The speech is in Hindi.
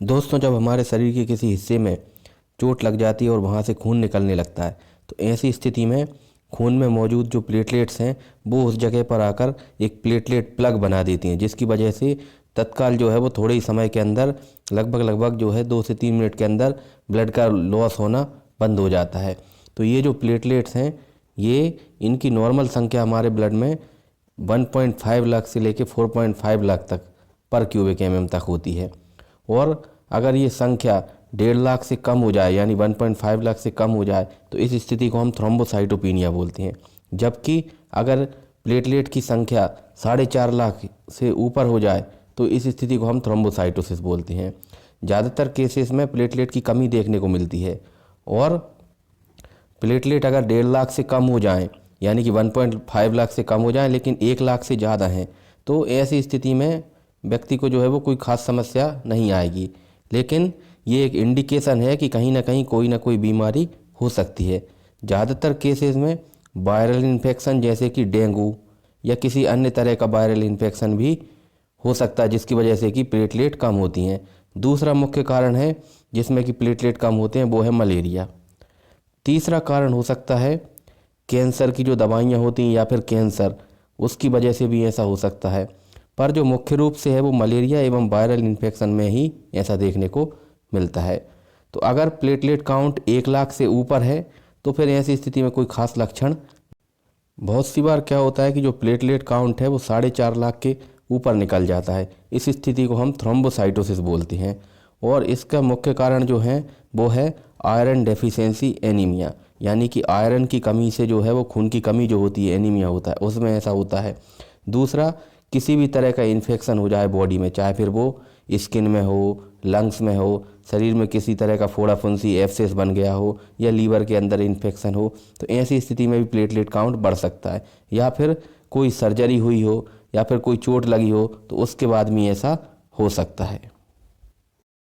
दोस्तों, जब हमारे शरीर के किसी हिस्से में चोट लग जाती है और वहाँ से खून निकलने लगता है तो ऐसी स्थिति में खून में मौजूद जो प्लेटलेट्स हैं वो उस जगह पर आकर एक प्लेटलेट प्लग बना देती हैं, जिसकी वजह से तत्काल जो है वो थोड़े ही समय के अंदर लगभग जो है 2 से 3 मिनट के अंदर ब्लड का लॉस होना बंद हो जाता है। तो ये जो प्लेटलेट्स हैं ये इनकी नॉर्मल संख्या हमारे ब्लड में 1.5 लाख से लेकर 4.5 लाख तक पर क्यूबिक एमएम तक होती है। और अगर ये संख्या 1.5 लाख से कम हो जाए यानी 1.5 लाख से कम हो जाए तो इस स्थिति को हम थ्रोम्बोसाइटोपिनिया बोलते हैं। जबकि अगर प्लेटलेट की संख्या 4.5 लाख से ऊपर हो जाए तो इस स्थिति को हम थ्रोम्बोसाइटोसिस बोलते हैं। ज़्यादातर केसेस में प्लेटलेट की कमी देखने को मिलती है और प्लेटलेट अगर 1.5 लाख से कम हो जाएं यानी कि 1.5 लाख से कम हो जाएं लेकिन 1 लाख से ज़्यादा हैं तो ऐसी स्थिति में व्यक्ति को जो है वो कोई खास समस्या नहीं आएगी, लेकिन ये एक इंडिकेशन है कि कहीं ना कोई बीमारी हो सकती है। ज़्यादातर केसेस में वायरल इन्फेक्शन जैसे कि डेंगू या किसी अन्य तरह का वायरल इन्फेक्शन भी हो सकता है जिसकी वजह से कि प्लेटलेट कम होती हैं। दूसरा मुख्य कारण है जिसमें कि प्लेटलेट कम होते हैं वो है मलेरिया। तीसरा कारण हो सकता है कैंसर की जो दवाइयाँ होती हैं या फिर कैंसर, उसकी वजह से भी ऐसा हो सकता है। पर जो मुख्य रूप से है वो मलेरिया एवं वायरल इन्फेक्शन में ही ऐसा देखने को मिलता है। तो अगर प्लेटलेट काउंट 1 लाख से ऊपर है तो फिर ऐसी स्थिति में कोई खास लक्षण, बहुत सी बार क्या होता है कि जो प्लेटलेट काउंट है वो 4.5 लाख के ऊपर निकल जाता है। इस स्थिति को हम थ्रोम्बोसाइटोसिस बोलते हैं और इसका मुख्य कारण जो है वो है आयरन डेफिशिएंसी एनीमिया, यानी कि आयरन की कमी से जो है वो खून की कमी जो होती है एनीमिया होता है उसमें ऐसा होता है। दूसरा, किसी भी तरह का इन्फेक्शन हो जाए बॉडी में, चाहे फिर वो स्किन में हो, लंग्स में हो, शरीर में किसी तरह का फोड़ा फुंसी एब्सेस बन गया हो या लीवर के अंदर इन्फेक्शन हो, तो ऐसी स्थिति में भी प्लेटलेट काउंट बढ़ सकता है। या फिर कोई सर्जरी हुई हो या फिर कोई चोट लगी हो तो उसके बाद भी ऐसा हो सकता है।